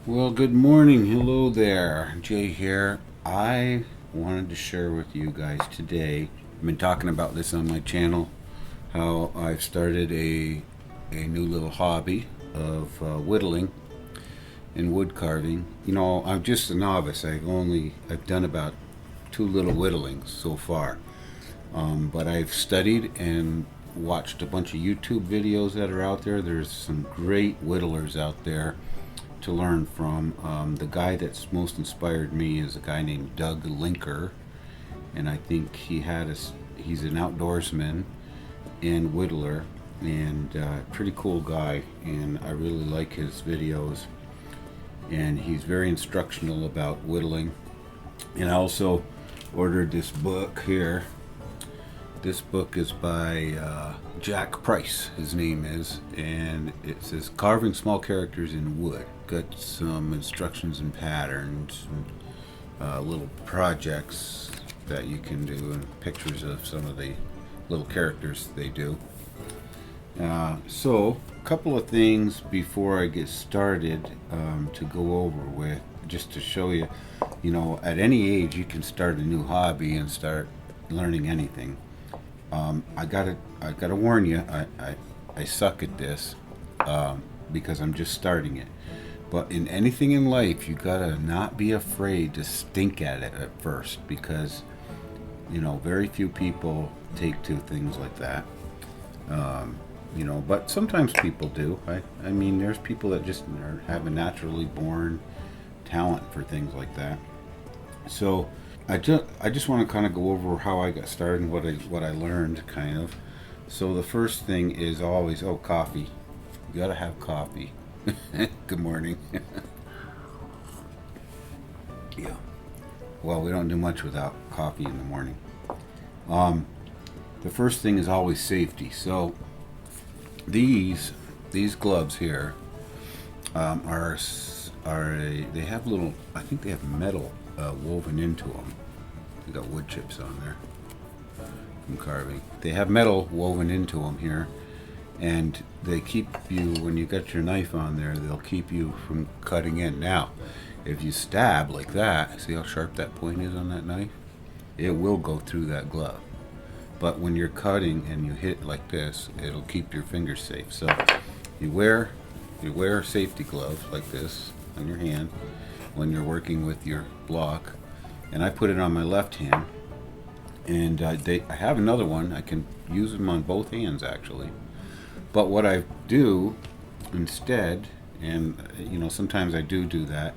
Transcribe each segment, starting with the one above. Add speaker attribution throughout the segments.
Speaker 1: Well, good morning. Hello there. Jay here. I wanted to share with you guys today. I've been talking about this on my channel, how I've started a new little hobby of whittling and wood carving. You know, I'm just a novice. I've done about two little whittlings so far. But I've studied and watched a bunch of YouTube videos that are out there. There's some great whittlers out there to learn from. The guy that's most inspired me is a guy named Doug Linker, and I think he's an outdoorsman and whittler, and pretty cool guy, and I really like his videos, and he's very instructional about whittling. And I also ordered this book here. This book is by Jack Price, his name is, and it says Carving Small Characters in Wood. Got some instructions and patterns and little projects that you can do, and pictures of some of the little characters they do. So a couple of things before I get started to go over with, just to show you, you know, at any age you can start a new hobby and start learning anything. I gotta warn you, I suck at this because I'm just starting it. But in anything in life, you gotta not be afraid to stink at it at first, because you know very few people take to things like that. You know, but sometimes people do. I mean, there's people that just have a naturally born talent for things like that. So I just want to kind of go over how I got started and what I learned, kind of. So the first thing is always, coffee. You gotta have coffee. Good morning. Yeah. Well, we don't do much without coffee in the morning. The first thing is always safety. So these gloves here they have little, I think they have metal woven into them. They got wood chips on there from carving. They have metal woven into them here, and they keep you, when you got your knife on there, they'll keep you from cutting in. Now, if you stab like that, see how sharp that point is on that knife? It will go through that glove. But when you're cutting and you hit like this, it'll keep your fingers safe. So you wear safety gloves like this on your hand when you're working with your block. And I put it on my left hand, and I have another one. I can use them on both hands actually. But what I do instead, and you know sometimes I do that,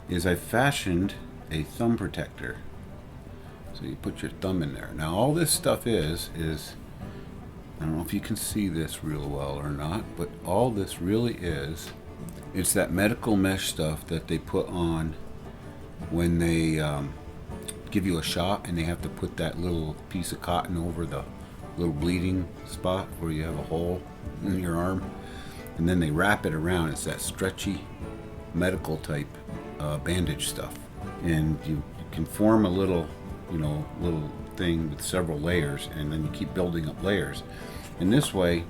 Speaker 1: is I fashioned a thumb protector. So you put your thumb in there. Now all this stuff is I don't know if you can see this real well or not, but all this really is, it's that medical mesh stuff that they put on when they give you a shot, and they have to put that little piece of cotton over the little bleeding spot where you have a hole in your arm, and then they wrap it around. It's that stretchy medical type bandage stuff, and you can form a little thing with several layers, and then you keep building up layers. And this way,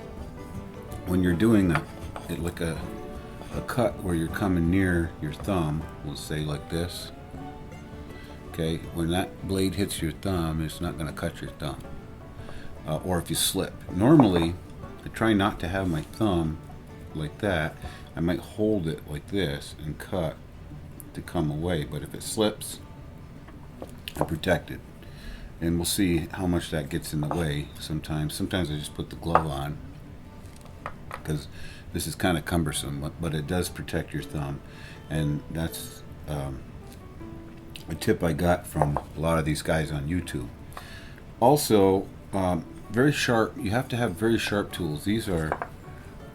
Speaker 1: when you're doing like a cut where you're coming near your thumb, we'll say like this, okay, when that blade hits your thumb, it's not going to cut your thumb. Or if you slip. Normally, I try not to have my thumb like that. I might hold it like this and cut to come away, but if it slips, I'm protected. And we'll see how much that gets in the way sometimes. Sometimes I just put the glove on because this is kind of cumbersome, but it does protect your thumb. And that's a tip I got from a lot of these guys on YouTube. Also, very sharp, you have to have very sharp tools. These are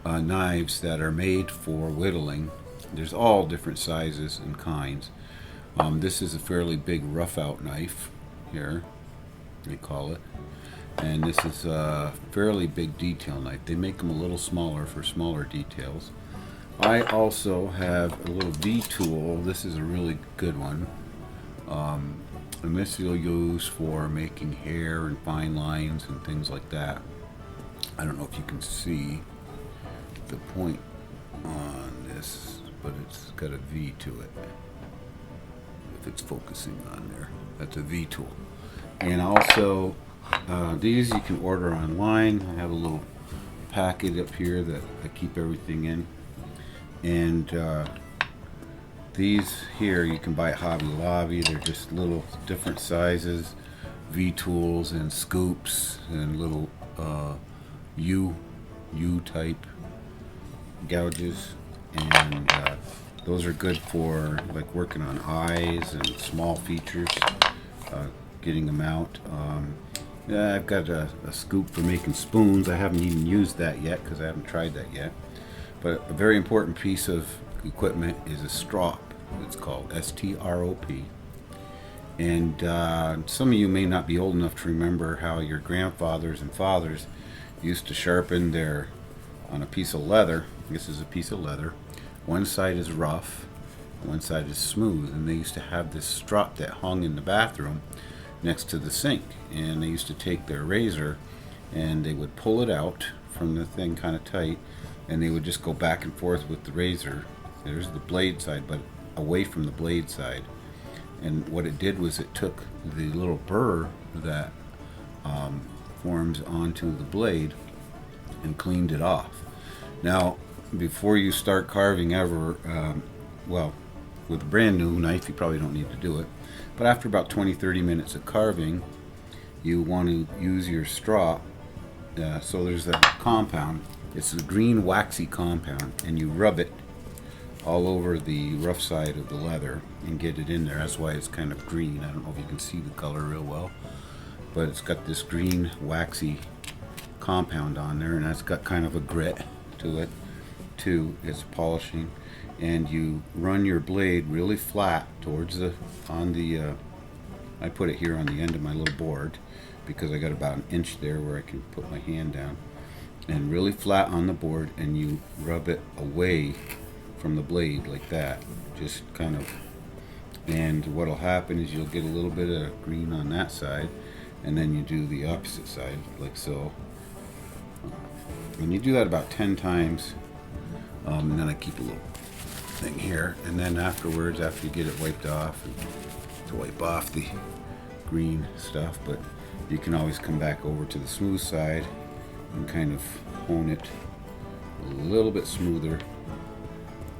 Speaker 1: knives that are made for whittling. There's all different sizes and kinds. This is a fairly big rough out knife here, they call it. And this is a fairly big detail knife. They make them a little smaller for smaller details. I also have a little V tool. This is a really good one. And this you'll use for making hair and fine lines and things like that. I don't know if you can see the point on this but it's got a V to it. If it's focusing on there, that's a V tool. And also, these you can order online. I have a little packet up here that I keep everything in. And these here you can buy at Hobby Lobby. They're just little different sizes, V tools and scoops and little U type gouges, and those are good for like working on eyes and small features, getting them out. Yeah, I've got a scoop for making spoons. I haven't even used that yet because I haven't tried that yet. But a very important piece of equipment is a strop. It's called STROP. And some of you may not be old enough to remember how your grandfathers and fathers used to sharpen their, on a piece of leather. This is a piece of leather. One side is rough, one side is smooth, and they used to have this strop that hung in the bathroom next to the sink. And they used to take their razor and they would pull it out from the thing kind of tight, and they would just go back and forth with the razor. There's the blade side, but away from the blade side. And what it did was it took the little burr that forms onto the blade and cleaned it off. Now, before you start carving ever, well, with a brand new knife, you probably don't need to do it. But after about 20-30 minutes of carving, you want to use your strop. So there's a compound. It's a green waxy compound, and you rub it all over the rough side of the leather and get it in there. That's why it's kind of green. I don't know if you can see the color real well, but it's got this green waxy compound on there, and that's got kind of a grit to it too. It's polishing, and you run your blade really flat towards the I put it here on the end of my little board because I got about an inch there where I can put my hand down, and really flat on the board, and you rub it away from the blade like that, just kind of. And what'll happen is you'll get a little bit of green on that side, and then you do the opposite side like so. And you do that about 10 times, and then I keep a little thing here, and then afterwards, after you get it wiped off, to wipe off the green stuff, but you can always come back over to the smooth side and kind of hone it a little bit smoother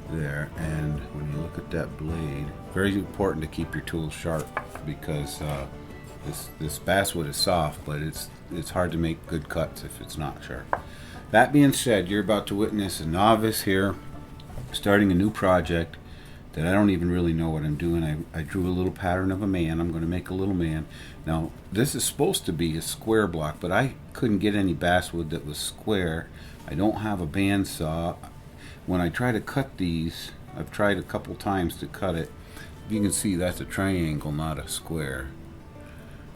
Speaker 1: there. And when you look at that blade, very important to keep your tools sharp, because this basswood is soft, but it's hard to make good cuts if it's not sharp. That being said, you're about to witness a novice here starting a new project that I don't even really know what I'm doing. I drew a little pattern of a man. I'm going to make a little man. Now, this is supposed to be a square block, but I couldn't get any basswood that was square. I don't have a bandsaw. When I try to cut these, I've tried a couple times to cut it. You can see that's a triangle, not a square.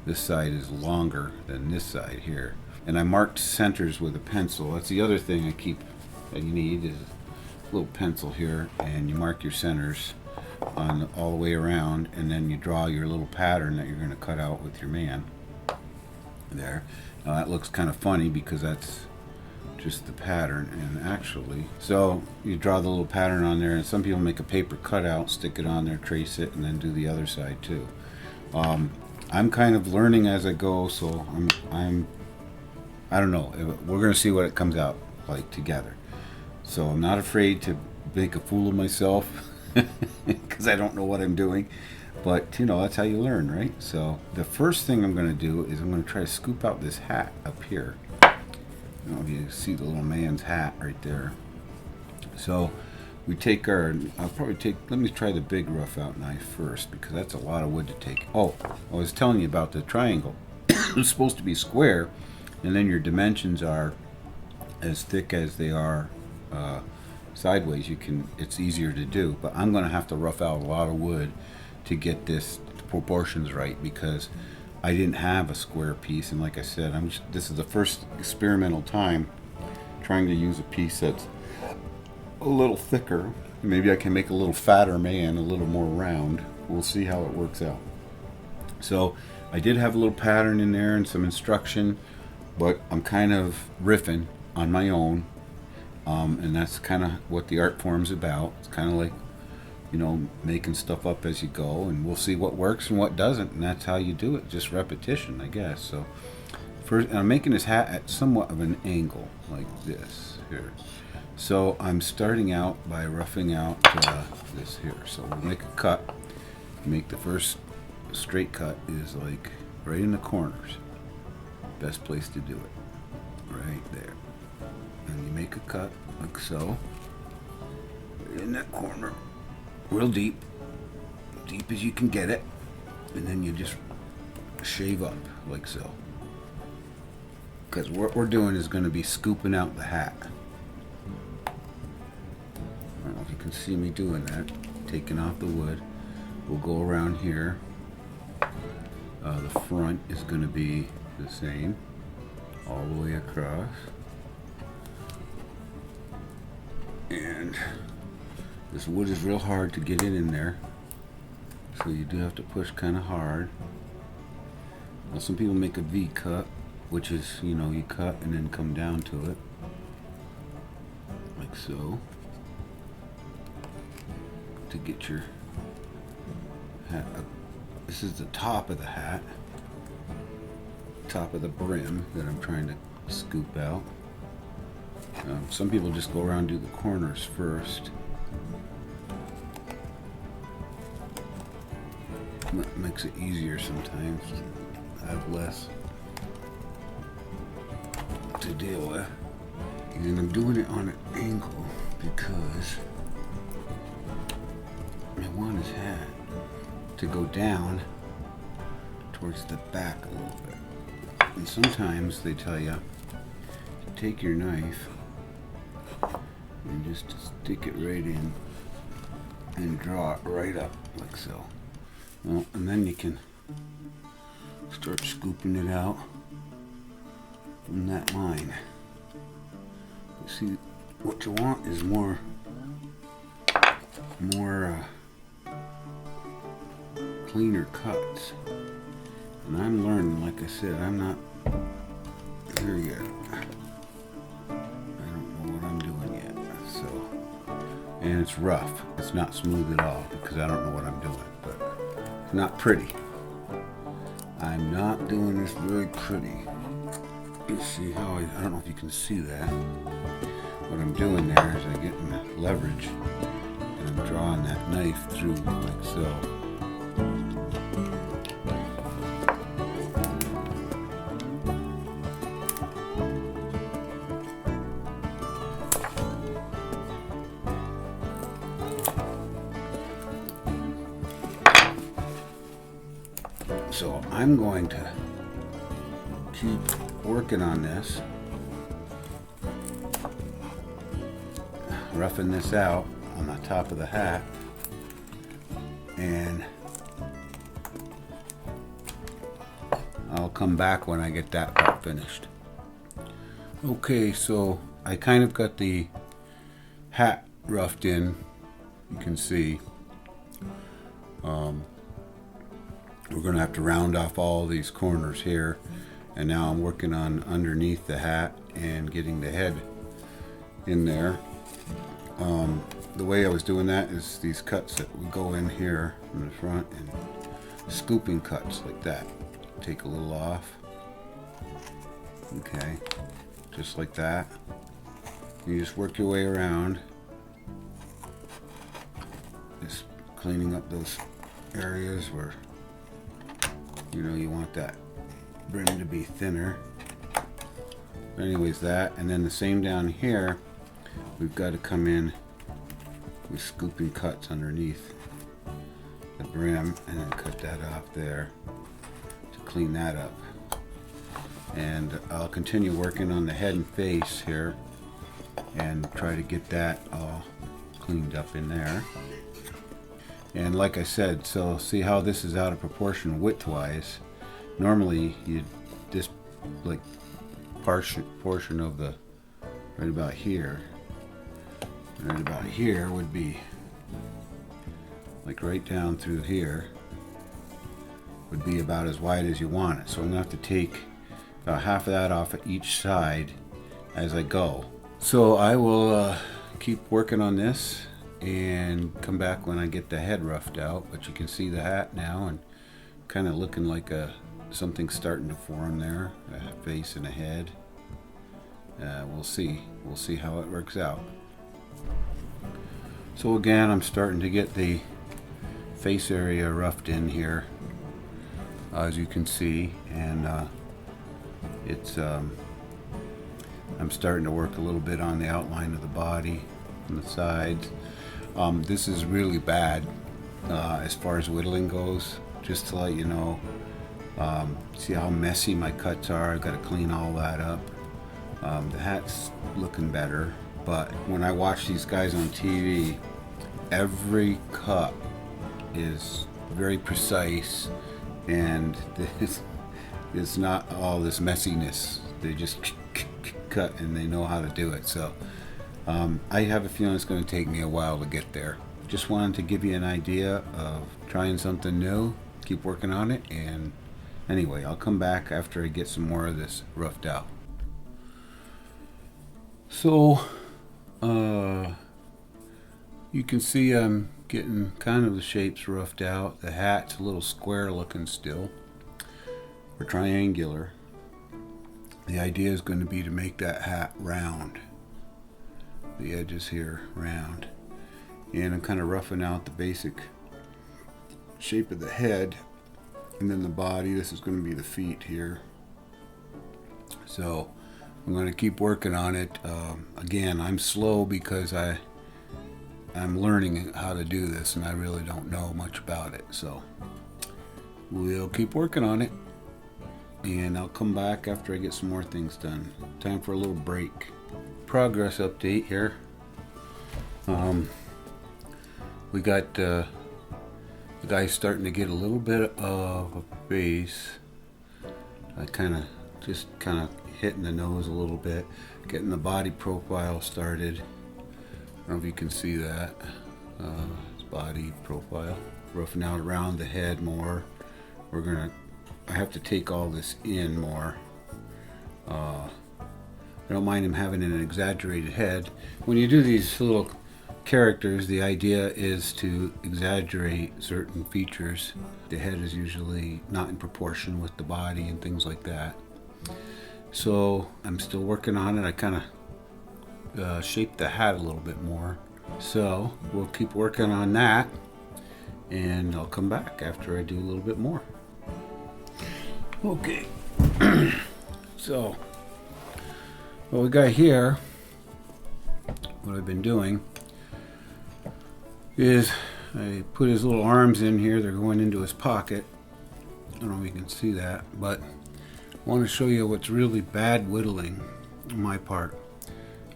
Speaker 1: This side is longer than this side here. And I marked centers with a pencil. That's the other thing that you need is a little pencil here, and you mark your centers on all the way around, and then you draw your little pattern that you're going to cut out with your man there. Now that looks kind of funny because that's just the pattern, and actually, so you draw the little pattern on there, and some people make a paper cutout, stick it on there, trace it, and then do the other side too. I'm kind of learning as I go, so I don't know. We're going to see what it comes out like together. So I'm not afraid to make a fool of myself because I don't know what I'm doing. But, you know, that's how you learn, right? So the first thing I'm going to do is I'm going to try to scoop out this hat up here. I don't know if you see the little man's hat right there. So we take let me try the big rough out knife first, because that's a lot of wood to take. Oh, I was telling you about the triangle. It's supposed to be square, and then your dimensions are as thick as they are sideways. It's easier to do, but I'm going to have to rough out a lot of wood to get this proportions right, because I didn't have a square piece, and like I said, this is the first experimental time trying to use a piece that's a little thicker. Maybe I can make a little fatter man, a little more round. We'll see how it works out. So I did have a little pattern in there and some instruction, but I'm kind of riffing on my own, And that's kind of what the art form's about. It's kind of like, you know, making stuff up as you go, and we'll see what works and what doesn't, and that's how you do it, just repetition, I guess. So first, I'm making this hat at somewhat of an angle, like this here. So I'm starting out by roughing out this here. So we'll make a cut. Make the first straight cut is like right in the corners. Best place to do it, right there. And you make a cut like so, right in that corner, real deep, deep as you can get it, and then you just shave up like so. Because what we're doing is going to be scooping out the hat. I don't know if you can see me doing that. Taking off the wood. We'll go around here. The front is going to be the same all the way across. And this wood is real hard to get in there, so you do have to push kind of hard. Now, some people make a V cut, which is, you know, you cut and then come down to it like so to get your hat up. This is the top of the hat, top of the brim that I'm trying to scoop out. Some people just go around and do the corners first. That makes it easier sometimes. I have less to deal with. And I'm doing it on an angle because I want his hat to go down towards the back a little bit. And sometimes they tell you, take your knife and just stick it right in and draw it right up like so. Well, and then you can start scooping it out from that line. You see, what you want is more cleaner cuts. And I'm learning, like I said, I'm not there yet. I don't know what I'm doing yet. So, and it's rough. It's not smooth at all because I don't know what I'm doing. But it's not pretty. I'm not doing this very pretty. You see how I don't know if you can see that. What I'm doing there is I'm getting the leverage and I'm drawing that knife through like so. So I'm going to keep working on this, roughing this out on the top of the hat, and I'll come back when I get that part finished. Okay, so I kind of got the hat roughed in, you can see. We're going to have to round off all these corners here, and now I'm working on underneath the hat and getting the head in there. The way I was doing that is these cuts that would go in here in the front and scooping cuts like that. Take a little off. Okay, just like that. You just work your way around, just cleaning up those areas where you want that brim to be thinner. But anyways, that, and then the same down here, we've got to come in with scooping cuts underneath the brim and then cut that off there to clean that up. And I'll continue working on the head and face here and try to get that all cleaned up in there. And like I said, so see how this is out of proportion width-wise. Normally, this like portion of the right about here would be like right down through here would be about as wide as you want it. So I'm gonna have to take about half of that off at each side as I go. So I will keep working on this and come back when I get the head roughed out. But you can see the hat now and kind of looking like something starting to form there, a face and a head. We'll see how it works out. So again, I'm starting to get the face area roughed in here, as you can see, and it's I'm starting to work a little bit on the outline of the body and the sides. This is really bad as far as whittling goes. Just to let you know, see how messy my cuts are. I've got to clean all that up. The hat's looking better, but when I watch these guys on TV, every cut is very precise, and it's not all this messiness. They just cut and they know how to do it. So I have a feeling it's going to take me a while to get there. Just wanted to give you an idea of trying something new. Keep working on it, and anyway, I'll come back after I get some more of this roughed out. So you can see I'm getting kind of the shapes roughed out. The hat's a little square looking still, or triangular. The idea is going to be to make that hat round. The edges here round. And I'm kind of roughing out the basic shape of the head, and then the body. This is going to be the feet here. So I'm going to keep working on it. Again, I'm slow because I'm learning how to do this, and I really don't know much about it. So we'll keep working on it, and I'll come back after I get some more things done. Time for a little break. Progress update here. We got the guy's starting to get a little bit of a base. I kind of hitting the nose a little bit, getting the body profile started. I don't know if you can see that. His body profile, roughing out around the head more. I have to take all this in more. I don't mind him having an exaggerated head. When you do these little characters, the idea is to exaggerate certain features. The head is usually not in proportion with the body and things like that. So I'm still working on it. I kind of shaped the hat a little bit more. So we'll keep working on that, and I'll come back after I do a little bit more. Okay. So what we got here, what I've been doing is I put his little arms in here. They're going into his pocket. I don't know if you can see that, but I want to show you what's really bad whittling on my part.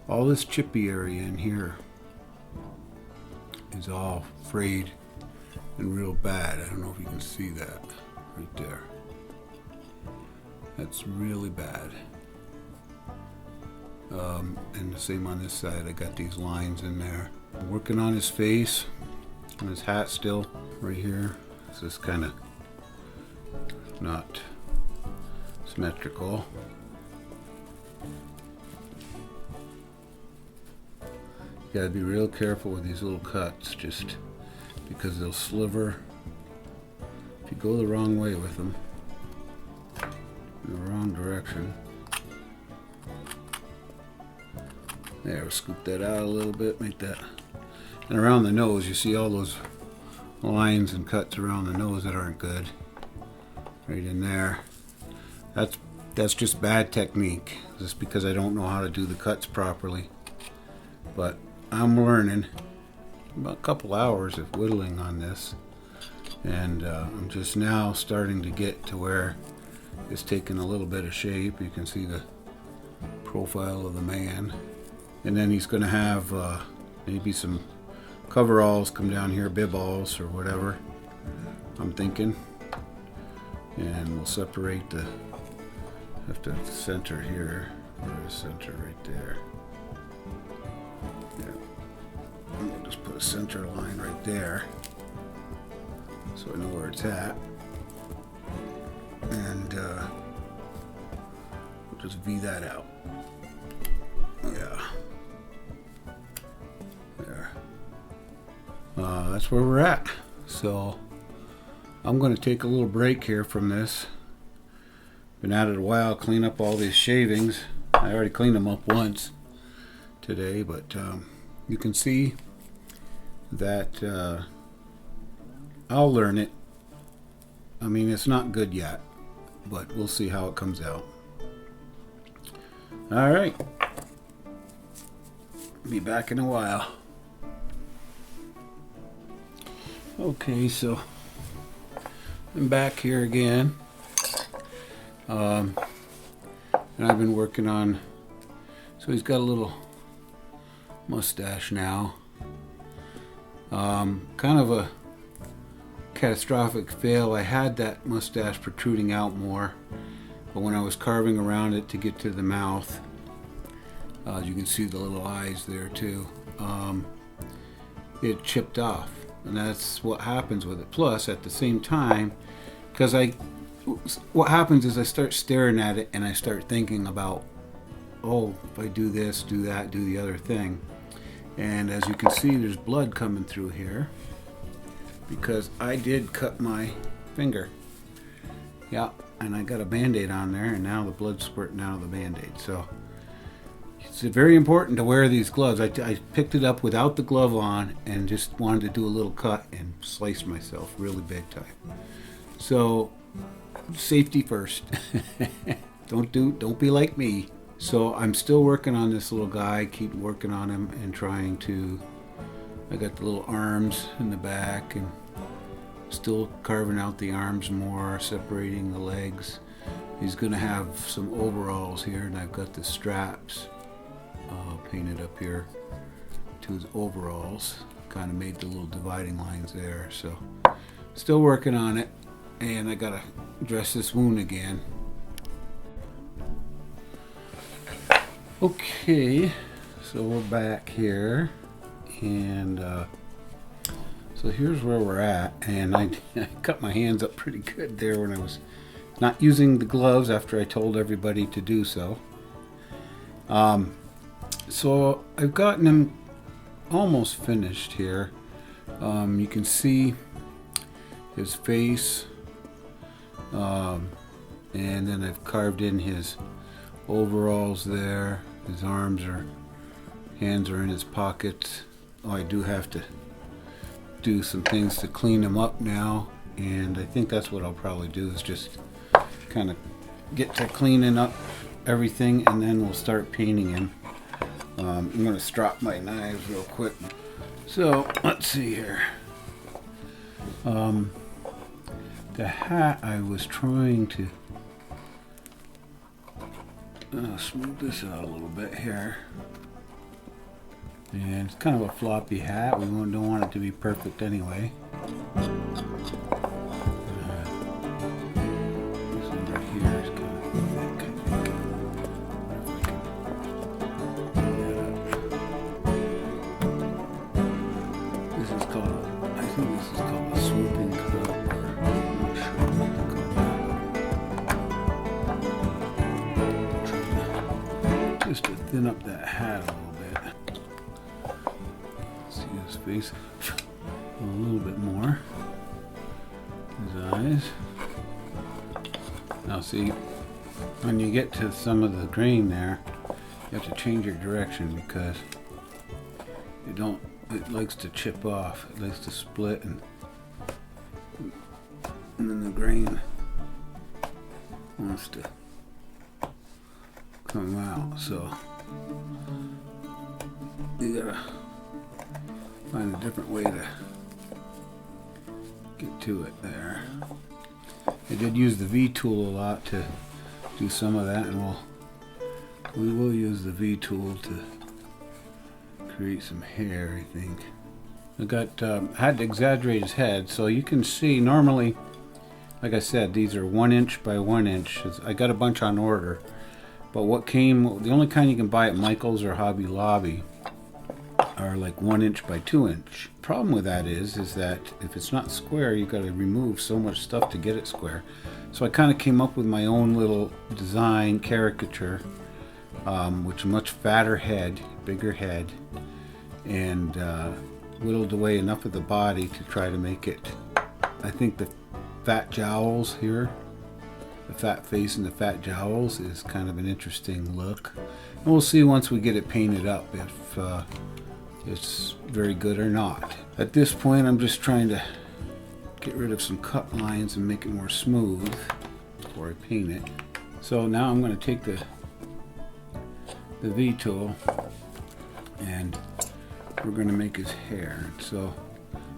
Speaker 1: All this chippy area in here is all frayed and real bad. I don't know if you can see that right there. That's really bad. And the same on this side. I got these lines in there. I'm working on his face and his hat still right here. It's just kind of not symmetrical. You gotta be real careful with these little cuts, just because they'll sliver if you go the wrong way with them, in the wrong direction. There, scoop that out a little bit, make that. And around the nose, you see all those lines and cuts around the nose that aren't good. Right in there. That's just bad technique, just because I don't know how to do the cuts properly. But I'm learning. About a couple hours of whittling on this, and I'm just now starting to get to where it's taking a little bit of shape. You can see the profile of the man, and then he's going to have maybe some coveralls come down here, bib-alls or whatever, I'm thinking, and we'll separate the, have to center here, or center right there. Yeah. We'll just put a center line right there so I know where it's at, and we'll just V that out. Yeah, that's where we're at. So I'm going to take a little break here from this. Been at it a while, clean up all these shavings. I already cleaned them up once today, but you can see that I'll learn it. I mean, it's not good yet, but we'll see how it comes out. All right. Be back in a while. Okay, so I'm back here again. And I've been working on, so he's got a little mustache now. Kind of a catastrophic fail. I had that mustache protruding out more, but when I was carving around it to get to the mouth, you can see the little eyes there too, it chipped off, and that's what happens with it. Plus, at the same time, because what happens is I start staring at it and I start thinking about, oh, if I do this, do that, do the other thing. And as you can see, there's blood coming through here because I did cut my finger. Yeah, and I got a Band-Aid on there, and now the blood's squirting out of the Band-Aid. So it's very important to wear these gloves. I picked it up without the glove on and just wanted to do a little cut and slice myself really big time. So safety first. Don't be like me. So I'm still working on this little guy, keep working on him and trying to, I got the little arms in the back and still carving out the arms more, separating the legs. He's going to have some overalls here, and I've got the straps painted up here to his overalls. Kind of made the little dividing lines there. So still working on it, and I got to dress this wound again. Okay, so we're back here, and so here's where we're at, and I cut my hands up pretty good there when I was not using the gloves after I told everybody to do so. So I've gotten him almost finished here. You can see his face, and then I've carved in his overalls there. His hands are in his pockets. Oh, I do have to do some things to clean him up now, and I think that's what I'll probably do, is just kind of get to cleaning up everything, and then we'll start painting him. I'm going to strap my knives real quick. So let's see here. The hat, I was trying to smooth this out a little bit here, and it's kind of a floppy hat. We don't want it to be perfect anyway. This one right here is kind of thick, I think. This is called, I think this is called a swooping cut, or I'm not sure what to call that. Just to thin up that hat a little bit. See his face a little bit more. His eyes. Now see, when you get to some of the grain there, you have to change your direction because it likes to chip off. It likes to split, and then the grain wants to come out. So you gotta find a different way to get to it there. I did use the V tool a lot to do some of that, and we will use the V tool to create some hair, I think. I had to exaggerate his head, so you can see normally, like I said, these are 1 inch by 1 inch. I got a bunch on order, but the only kind you can buy at Michael's or Hobby Lobby are like 1 inch by 2 inch. Problem with that is that if it's not square, you got to remove so much stuff to get it square. So I kind of came up with my own little design caricature, which is a much fatter head, bigger head, and whittled away enough of the body to try to make it, I think the fat jowls here, the fat face and the fat jowls is kind of an interesting look. And we'll see once we get it painted up if it's very good or not. At this point, I'm just trying to get rid of some cut lines and make it more smooth before I paint it. So now I'm going to take the V tool and we're going to make his hair. So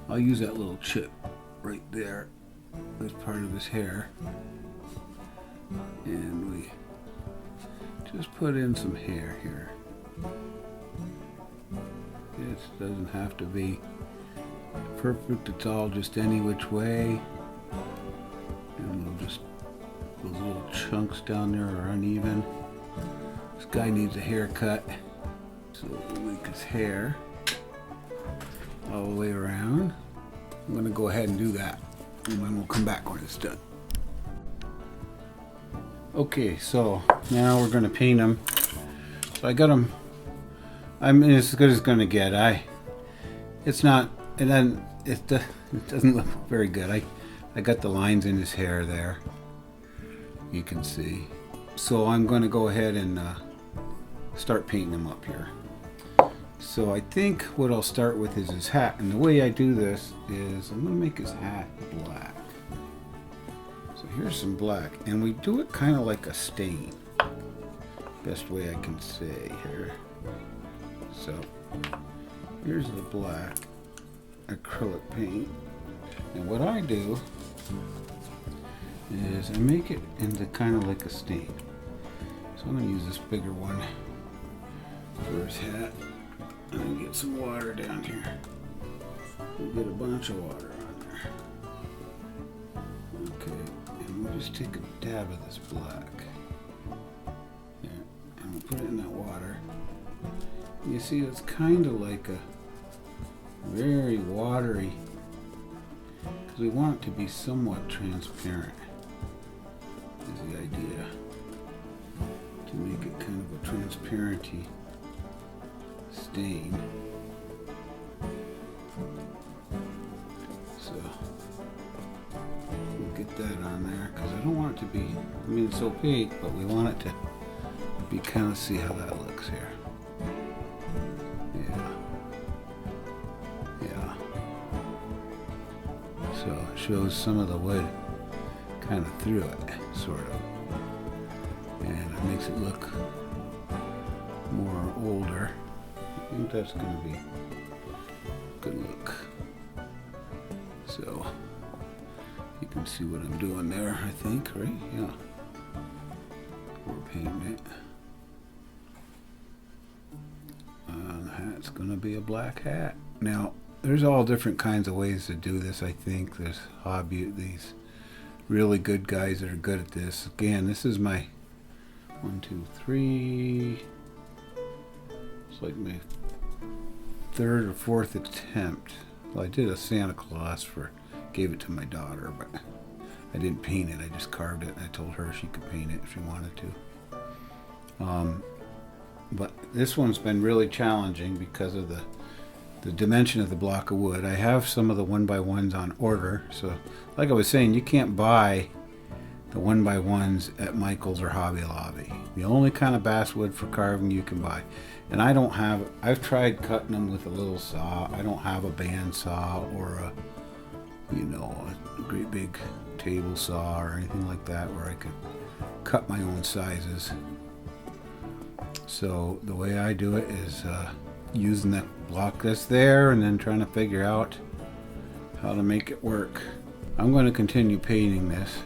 Speaker 1: I'll use that little chip right there as part of his hair, and we just put in some hair here. This doesn't have to be perfect, it's all just any which way, and we'll just, those little chunks down there are uneven. This guy needs a haircut, so we'll make his hair all the way around. I'm going to go ahead and do that, and then we'll come back when it's done. Okay, so now we're going to paint him. So I got him, I mean, it's as good as it's going to get. It's not, and then it doesn't look very good. I got the lines in his hair there, you can see. So I'm going to go ahead and start painting him up here. So I think what I'll start with is his hat, and the way I do this is I'm going to make his hat black. So here's some black, and we do it kind of like a stain. Best way I can say here. So here's the black acrylic paint, and what I do is I make it into kind of like a stain. So I'm going to use this bigger one for his hat. And get some water down here. We'll get a bunch of water on there. Okay, and we'll just take a dab of this black. There, and we'll put it in that water. You see, it's kind of like a very watery, because we want it to be somewhat transparent, is the idea. To make it kind of a transparency stain. So we'll get that on there because I don't want it to be, I mean, it's opaque, but we want it to be kind of, see how that looks here. Yeah. Yeah. So it shows some of the wood kind of through it, sort of. And it makes it look more older. I think that's going to be a good look. So you can see what I'm doing there, I think, right? Yeah. We're painting it. The hat's going to be a black hat. Now, there's all different kinds of ways to do this, I think. There's these really good guys that are good at this. Again, this is my 1, 2, 3. It's like my third or fourth attempt. Well, I did a Santa Claus gave it to my daughter, but I didn't paint it. I just carved it, and I told her she could paint it if she wanted to. But this one's been really challenging because of the dimension of the block of wood. I have some of the 1x1s on order, so like I was saying, you can't buy the 1x1s at Michael's or Hobby Lobby. The only kind of basswood for carving you can buy. And I've tried cutting them with a little saw. I don't have a band saw or a great big table saw or anything like that where I could cut my own sizes. So the way I do it is using that block that's there and then trying to figure out how to make it work. I'm going to continue painting this,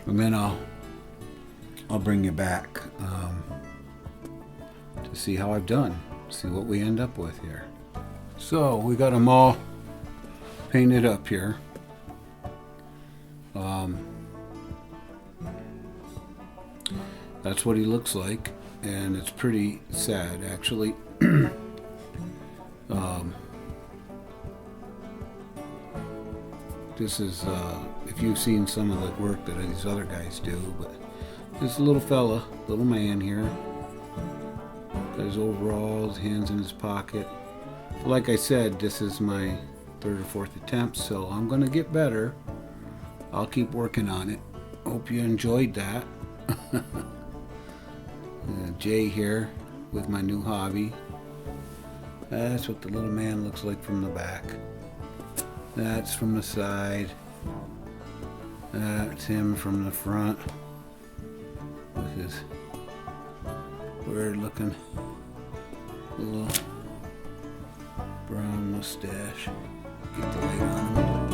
Speaker 1: and then I'll bring you back to see how I've done, see what we end up with here. So we got them all painted up here. That's what he looks like, and it's pretty sad actually. This is if you've seen some of the work that these other guys do, but this little fella, little man here, got his overalls, hands in his pocket, Like I said, this is my third or fourth attempt, so I'm gonna get better. I'll keep working on it. Hope you enjoyed that. Jay here with my new hobby. That's what the little man looks like from the back. That's from the side. That's him from the front with his weird looking little brown mustache. Get the light on him.